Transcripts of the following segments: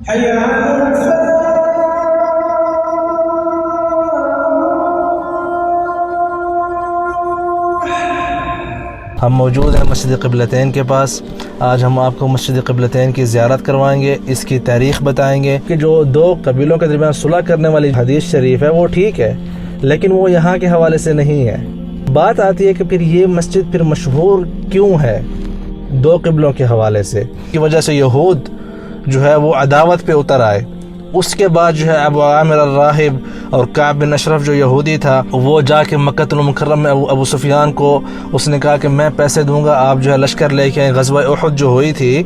حي على الفلاح. ہم موجود ہیں مسجد قبلتین کے پاس۔ آج ہم آپ کو مسجد قبلتین کی زیارت کروائیں گے، اس کی تاریخ بتائیں گے کہ جو دو قبیلوں کے درمیان صلح کرنے والی حدیث شریف ہے وہ ٹھیک ہے، لیکن وہ یہاں کے حوالے سے نہیں ہے۔ بات آتی ہے کہ پھر یہ مسجد پھر مشہور کیوں ہے دو قبلوں کے حوالے سے، کی وجہ سے یہود جو ہے وہ عداوت پہ اتر آئے۔ اس کے بعد جو ہے ابو عامر الراہب اور کعب بن اشرف جو یہودی تھا، وہ جا کے مکہ المکرم میں ابو سفیان کو اس نے کہا کہ میں پیسے دوں گا، آپ جو ہے لشکر لے کے غزوہ احد جو ہوئی تھی۔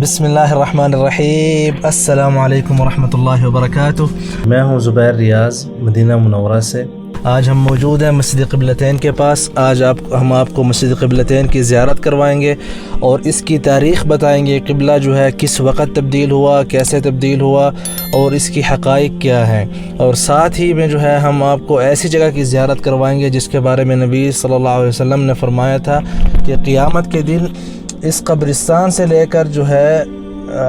بسم اللہ الرحمن الرحیم، السلام علیکم ورحمۃ اللہ وبرکاتہ۔ میں ہوں زبیر ریاض، مدینہ منورہ سے۔ آج ہم موجود ہیں مسجد قبلتین کے پاس۔ آج ہم آپ کو مسجد قبلتین کی زیارت کروائیں گے اور اس کی تاریخ بتائیں گے، قبلہ جو ہے کس وقت تبدیل ہوا، کیسے تبدیل ہوا اور اس کی حقائق کیا ہیں، اور ساتھ ہی میں جو ہے ہم آپ کو ایسی جگہ کی زیارت کروائیں گے جس کے بارے میں نبی صلی اللہ علیہ وسلم نے فرمایا تھا کہ قیامت کے دن اس قبرستان سے لے کر جو ہے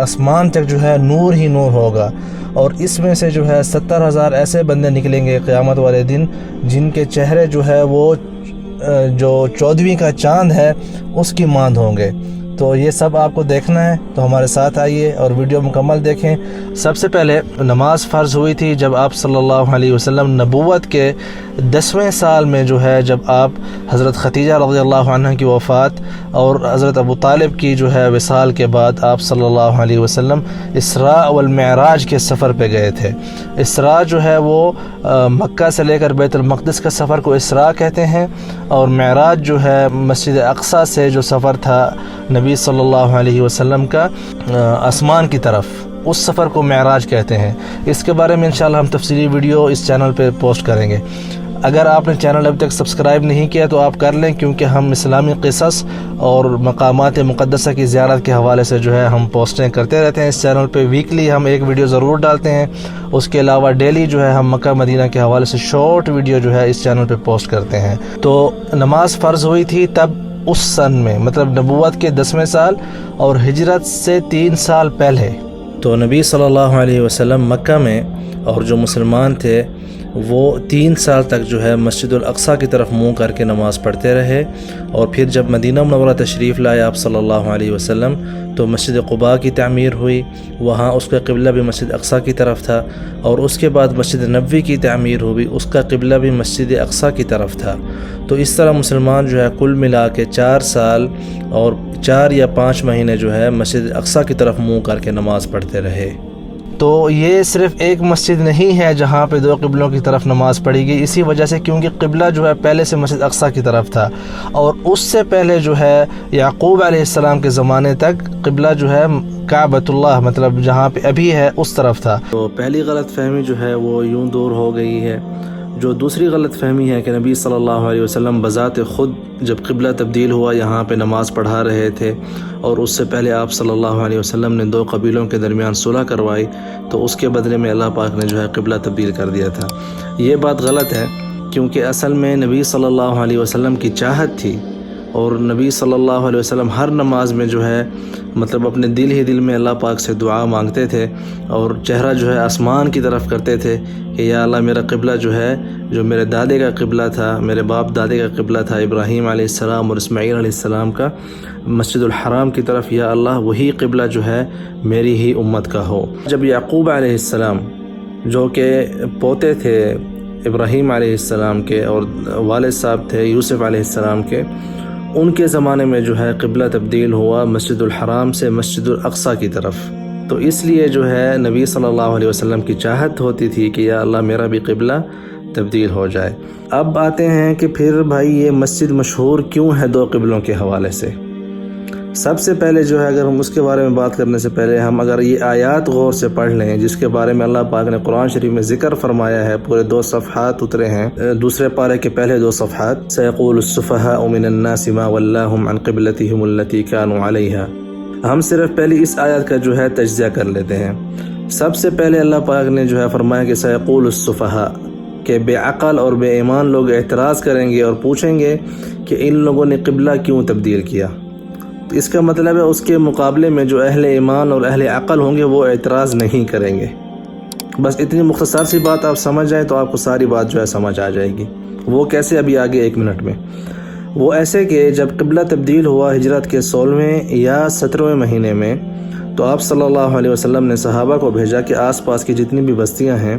آسمان تک جو ہے نور ہی نور ہوگا، اور اس میں سے جو ہے 70,000 ایسے بندے نکلیں گے قیامت والے دن جن کے چہرے جو ہے وہ جو 14ویں کا چاند ہے اس کی ماند ہوں گے۔ تو یہ سب آپ کو دیکھنا ہے، تو ہمارے ساتھ آئیے اور ویڈیو مکمل دیکھیں۔ سب سے پہلے نماز فرض ہوئی تھی جب آپ صلی اللہ علیہ وسلم نبوت کے 10ویں سال میں جو ہے، جب آپ حضرت خدیجہ رضی اللہ عنہ کی وفات اور حضرت ابو طالب کی جو ہے وصال کے بعد آپ صلی اللہ علیہ وسلم اسراء والمعراج کے سفر پہ گئے تھے۔ اسراء جو ہے وہ مکہ سے لے کر بیت المقدس کا سفر کو اسراء کہتے ہیں، اور معراج جو ہے مسجد اقصی سے جو سفر تھا نبی صلی اللہ علیہ وسلم کا آسمان کی طرف، اس سفر کو معراج کہتے ہیں۔ اس کے بارے میں انشاءاللہ ہم تفصیلی ویڈیو اس چینل پہ پوسٹ کریں گے۔ اگر آپ نے چینل ابھی تک سبسکرائب نہیں کیا تو آپ کر لیں، کیونکہ ہم اسلامی قصص اور مقامات مقدسہ کی زیارت کے حوالے سے جو ہے ہم پوسٹیں کرتے رہتے ہیں۔ اس چینل پہ ویکلی ہم ایک ویڈیو ضرور ڈالتے ہیں، اس کے علاوہ ڈیلی جو ہے ہم مکہ مدینہ کے حوالے سے شارٹ ویڈیو جو ہے اس چینل پہ پوسٹ کرتے ہیں۔ تو نماز فرض ہوئی تھی تب اس سن میں، مطلب نبوت کے 10ویں سال اور ہجرت سے 3 سال پہلے۔ تو نبی صلی اللہ علیہ وسلم مکہ میں، اور جو مسلمان تھے وہ 3 سال تک جو ہے مسجد الاقصی کی طرف منہ کر کے نماز پڑھتے رہے، اور پھر جب مدینہ منورہ تشریف لائے آپ صلی اللہ علیہ وسلم تو مسجد قباء کی تعمیر ہوئی، وہاں اس کا قبلہ بھی مسجد اقصی کی طرف تھا، اور اس کے بعد مسجد نبوی کی تعمیر ہوئی، اس کا قبلہ بھی مسجد اقصی کی طرف تھا۔ تو اس طرح مسلمان جو ہے کل ملا کے 4 سال اور 4 یا 5 مہینے جو ہے مسجد اقصی کی طرف منہ کر کے نماز پڑھتے رہے۔ تو یہ صرف ایک مسجد نہیں ہے جہاں پہ دو قبلوں کی طرف نماز پڑھی گئی، اسی وجہ سے کیونکہ قبلہ جو ہے پہلے سے مسجد اقصی کی طرف تھا، اور اس سے پہلے جو ہے یعقوب علیہ السلام کے زمانے تک قبلہ جو ہے کعبۃ اللہ، مطلب جہاں پہ ابھی ہے اس طرف تھا۔ تو پہلی غلط فہمی جو ہے وہ یوں دور ہو گئی ہے۔ جو دوسری غلط فہمی ہے کہ نبی صلی اللہ علیہ وسلم بذات خود جب قبلہ تبدیل ہوا یہاں پہ نماز پڑھا رہے تھے، اور اس سے پہلے آپ صلی اللہ علیہ وسلم نے 2 قبیلوں کے درمیان صلح کروائی، تو اس کے بدلے میں اللہ پاک نے جو ہے قبلہ تبدیل کر دیا تھا۔ یہ بات غلط ہے، کیونکہ اصل میں نبی صلی اللہ علیہ وسلم کی چاہت تھی، اور نبی صلی اللہ علیہ وسلم ہر نماز میں جو ہے مطلب اپنے دل ہی دل میں اللہ پاک سے دعا مانگتے تھے، اور چہرہ جو ہے آسمان کی طرف کرتے تھے کہ یا اللہ میرا قبلہ جو ہے، جو میرے دادے کا قبلہ تھا، میرے باپ دادے کا قبلہ تھا ابراہیم علیہ السلام اور اسماعیل علیہ السلام کا، مسجد الحرام کی طرف، یا اللہ وہی قبلہ جو ہے میری ہی امت کا ہو۔ جب یعقوب علیہ السلام جو کہ پوتے تھے ابراہیم علیہ السلام کے اور والد صاحب تھے یوسف علیہ السلام کے، ان کے زمانے میں جو ہے قبلہ تبدیل ہوا مسجد الحرام سے مسجد الاقصی کی طرف، تو اس لیے جو ہے نبی صلی اللہ علیہ وسلم کی چاہت ہوتی تھی کہ یا اللہ میرا بھی قبلہ تبدیل ہو جائے۔ اب آتے ہیں کہ پھر بھائی یہ مسجد مشہور کیوں ہے 2 قبلوں کے حوالے سے۔ سب سے پہلے جو ہے اگر ہم اس کے بارے میں بات کرنے سے پہلے ہم اگر یہ آیات غور سے پڑھ لیں جس کے بارے میں اللہ پاک نے قرآن شریف میں ذکر فرمایا ہے، پورے 2 صفحات اترے ہیں، دوسرے پارے کے پہلے 2 صفحات، سَيَقُولُ السُّفَهَاءُ مِنَ النَّاسِ مَا وَلَّاهُمْ عَنْ قِبْلَتِهِمُ الَّتِي كَانُوا عَلَيْهَا۔ ہم صرف پہلی اس آیت کا جو ہے تجزیہ کر لیتے ہیں۔ سب سے پہلے اللہ پاک نے جو ہے فرمایا کہ سَيَقُولُ السُّفَهَاء، کہ بے عقل اور بے ایمان لوگ اعتراض کریں گے اور پوچھیں گے کہ ان لوگوں نے قبلہ کیوں تبدیل کیا۔ اس کا مطلب ہے اس کے مقابلے میں جو اہل ایمان اور اہل عقل ہوں گے وہ اعتراض نہیں کریں گے۔ بس اتنی مختصر سی بات آپ سمجھ جائیں تو آپ کو ساری بات جو ہے سمجھ آ جائے گی۔ وہ کیسے، ابھی آگے 1 منٹ میں۔ وہ ایسے کہ جب قبلہ تبدیل ہوا ہجرت کے 16ویں یا 17ویں مہینے میں، تو آپ صلی اللہ علیہ وسلم نے صحابہ کو بھیجا کہ آس پاس کی جتنی بھی بستیاں ہیں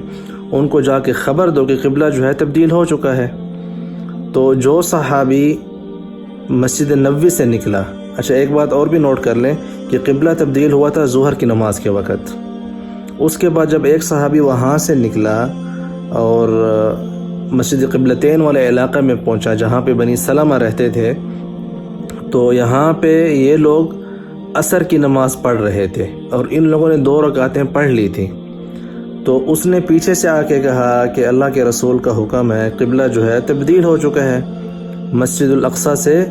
ان کو جا کے خبر دو کہ قبلہ جو ہے تبدیل ہو چکا ہے۔ تو جو صحابی مسجد نبوی سے نکلا، اچھا ایک بات اور بھی نوٹ کر لیں کہ قبلہ تبدیل ہوا تھا ظہر کی نماز کے وقت۔ اس کے بعد جب ایک صحابی وہاں سے نکلا اور مسجد قبلتین والے علاقے میں پہنچا جہاں پہ بنی سلمہ رہتے تھے، تو یہاں پہ یہ لوگ عصر کی نماز پڑھ رہے تھے اور ان لوگوں نے 2 رکعتیں پڑھ لی تھیں۔ تو اس نے پیچھے سے آ کے کہا کہ اللہ کے رسول کا حکم ہے، قبلہ جو ہے تبدیل ہو چکا ہے مسجد الاقصی سے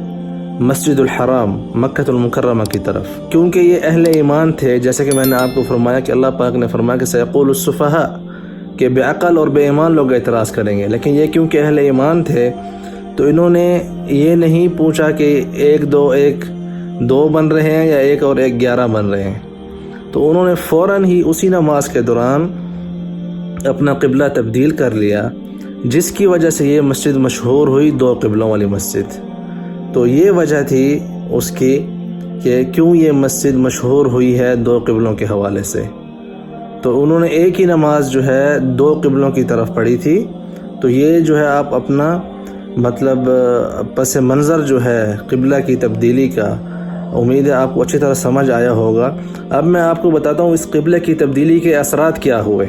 مسجد الحرام مکہ المکرمہ کی طرف، کیونکہ یہ اہل ایمان تھے۔ جیسے کہ میں نے آپ کو فرمایا کہ اللہ پاک نے فرمایا کہ سیقول السفہاء، کہ بے عقل اور بے ایمان لوگ اعتراض کریں گے، لیکن یہ کیونکہ اہل ایمان تھے تو انہوں نے یہ نہیں پوچھا کہ 2 بن رہے ہیں یا 1 اور 1 11 بن رہے ہیں، تو انہوں نے فوراً ہی اسی نماز کے دوران اپنا قبلہ تبدیل کر لیا، جس کی وجہ سے یہ مسجد مشہور ہوئی 2 قبلوں والی مسجد۔ تو یہ وجہ تھی اس کی کہ کیوں یہ مسجد مشہور ہوئی ہے 2 قبلوں کے حوالے سے۔ تو انہوں نے ایک ہی نماز جو ہے 2 قبلوں کی طرف پڑھی تھی۔ تو یہ جو ہے آپ اپنا مطلب پس منظر جو ہے قبلہ کی تبدیلی کا، امید ہے آپ کو اچھی طرح سمجھ آیا ہوگا۔ اب میں آپ کو بتاتا ہوں اس قبلہ کی تبدیلی کے اثرات کیا ہوئے۔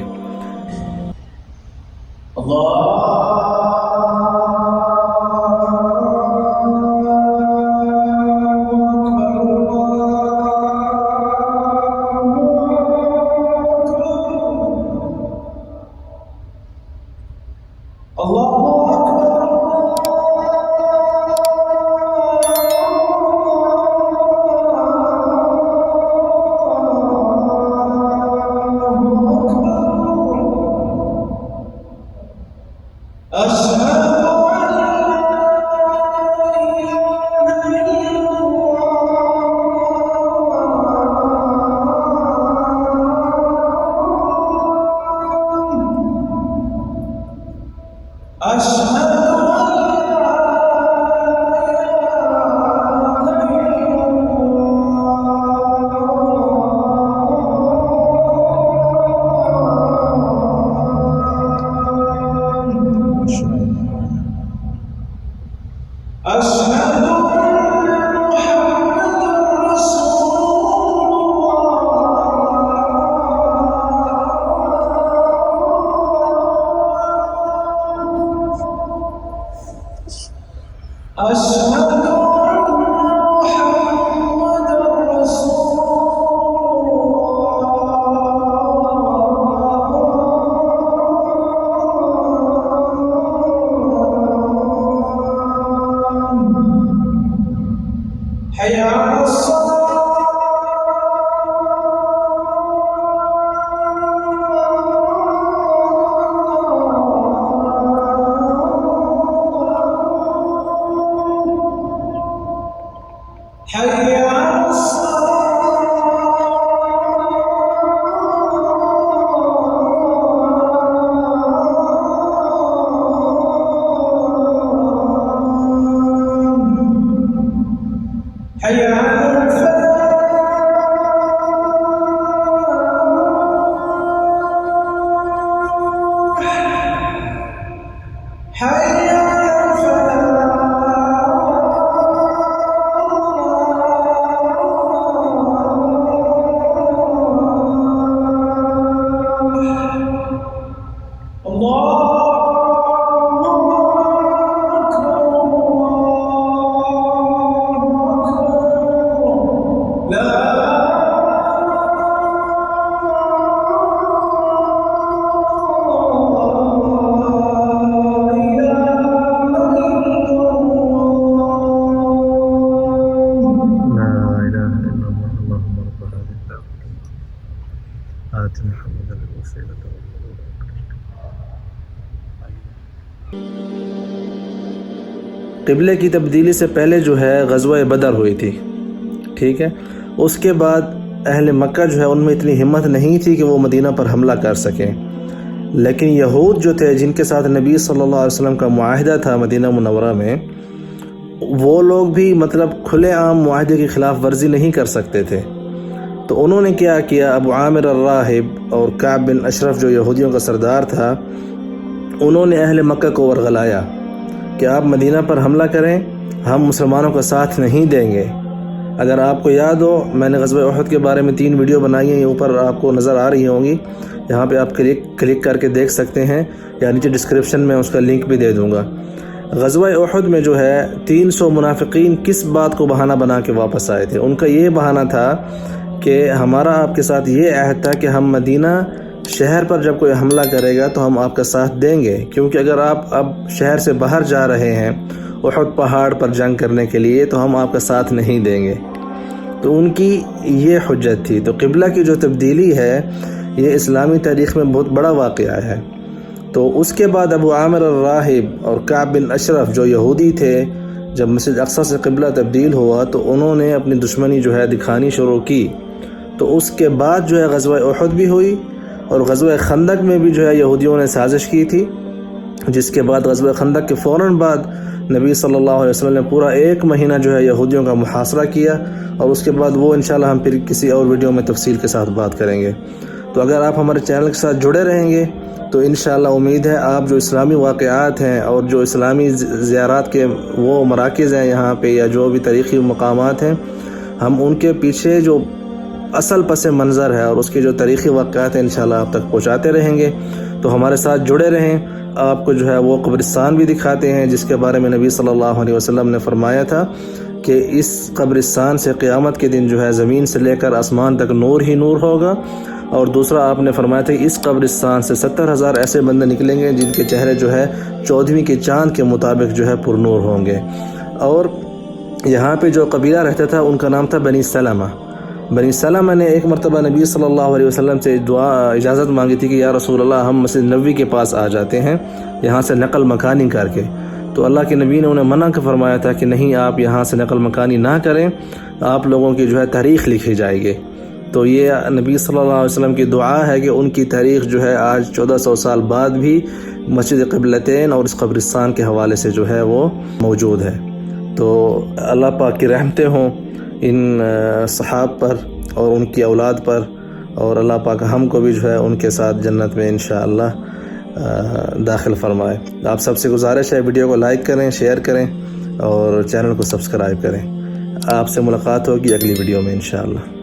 قبلے کی تبدیلی سے پہلے جو ہے غزوہ بدر ہوئی تھی، ٹھیک ہے. اس کے بعد اہل مکہ جو ہے ان میں اتنی ہمت نہیں تھی کہ وہ مدینہ پر حملہ کر سکیں، لیکن یہود جو تھے جن کے ساتھ نبی صلی اللہ علیہ وسلم کا معاہدہ تھا مدینہ منورہ میں، وہ لوگ بھی مطلب کھلے عام معاہدے کی خلاف ورزی نہیں کر سکتے تھے. تو انہوں نے کیا کیا، ابو عامر الراہب اور کعب بن اشرف جو یہودیوں کا سردار تھا، انہوں نے اہل مکہ کو ورغلایا کہ آپ مدینہ پر حملہ کریں، ہم مسلمانوں کا ساتھ نہیں دیں گے. اگر آپ کو یاد ہو، میں نے غزوہ احد کے بارے میں 3 ویڈیو بنائی ہیں، یہ اوپر آپ کو نظر آ رہی ہوں گی، یہاں پہ آپ کلک کر کے دیکھ سکتے ہیں، یا نیچے ڈسکرپشن میں اس کا لنک بھی دے دوں گا. غزوہ احد میں جو ہے 300 منافقین کس بات کو بہانہ بنا کے واپس آئے تھے؟ ان کا یہ بہانہ تھا کہ ہمارا آپ کے ساتھ یہ عہد تھا کہ ہم مدینہ شہر پر جب کوئی حملہ کرے گا تو ہم آپ کا ساتھ دیں گے، کیونکہ اگر آپ اب شہر سے باہر جا رہے ہیں احد پہاڑ پر جنگ کرنے کے لیے تو ہم آپ کا ساتھ نہیں دیں گے. تو ان کی یہ حجت تھی. تو قبلہ کی جو تبدیلی ہے یہ اسلامی تاریخ میں بہت بڑا واقعہ ہے. تو اس کے بعد ابو عامر الراہب اور کعب بن اشرف جو یہودی تھے، جب مسجد اقصی سے قبلہ تبدیل ہوا تو انہوں نے اپنی دشمنی جو ہے دکھانی شروع کی. تو اس کے بعد جو ہے غزوہ احد بھی ہوئی، اور غزوہ خندق میں بھی جو ہے یہودیوں نے سازش کی تھی، جس کے بعد غزوہ خندق کے فوراً بعد نبی صلی اللہ علیہ وسلم نے پورا 1 مہینہ جو ہے یہودیوں کا محاصرہ کیا، اور اس کے بعد وہ انشاءاللہ ہم پھر کسی اور ویڈیو میں تفصیل کے ساتھ بات کریں گے. تو اگر آپ ہمارے چینل کے ساتھ جڑے رہیں گے تو انشاءاللہ امید ہے آپ جو اسلامی واقعات ہیں اور جو اسلامی زیارات کے وہ مراکز ہیں یہاں پہ، یا جو بھی تاریخی مقامات ہیں، ہم ان کے پیچھے جو اصل پس منظر ہے اور اس کے جو تاریخی واقعات ہیں انشاءاللہ آپ تک پہنچاتے رہیں گے. تو ہمارے ساتھ جڑے رہیں. آپ کو جو ہے وہ قبرستان بھی دکھاتے ہیں جس کے بارے میں نبی صلی اللہ علیہ وسلم نے فرمایا تھا کہ اس قبرستان سے قیامت کے دن جو ہے زمین سے لے کر آسمان تک نور ہی نور ہوگا. اور دوسرا آپ نے فرمایا تھا کہ اس قبرستان سے 70,000 ایسے بندے نکلیں گے جن کے چہرے جو ہے 14ویں کے چاند کے مطابق جو ہے پر نور ہوں گے. اور یہاں پہ جو قبیلہ رہتا تھا ان کا نام تھا بنی سلمہ. بنی سلمہ نے ایک مرتبہ نبی صلی اللہ علیہ وسلم سے اجازت مانگی تھی کہ یا رسول اللہ ہم مسجد نبوی کے پاس آ جاتے ہیں یہاں سے نقل مکانی کر کے. تو اللہ کے نبی نے انہیں منع فرمایا تھا کہ نہیں، آپ یہاں سے نقل مکانی نہ کریں، آپ لوگوں کی جو ہے تاریخ لکھی جائے گی. تو یہ نبی صلی اللہ علیہ وسلم کی دعا ہے کہ ان کی تاریخ جو ہے آج 1400 سال بعد بھی مسجد قبلتین اور اس قبرستان کے حوالے سے جو ہے وہ موجود ہے. تو اللہ پاک کی رحمتیں ہوں ان صحاب پر اور ان کی اولاد پر، اور اللہ پاک ہم کو بھی جو ہے ان کے ساتھ جنت میں انشاءاللہ داخل فرمائے. آپ سب سے گزارش ہے ویڈیو کو لائک کریں، شیئر کریں اور چینل کو سبسکرائب کریں. آپ سے ملاقات ہوگی اگلی ویڈیو میں انشاءاللہ.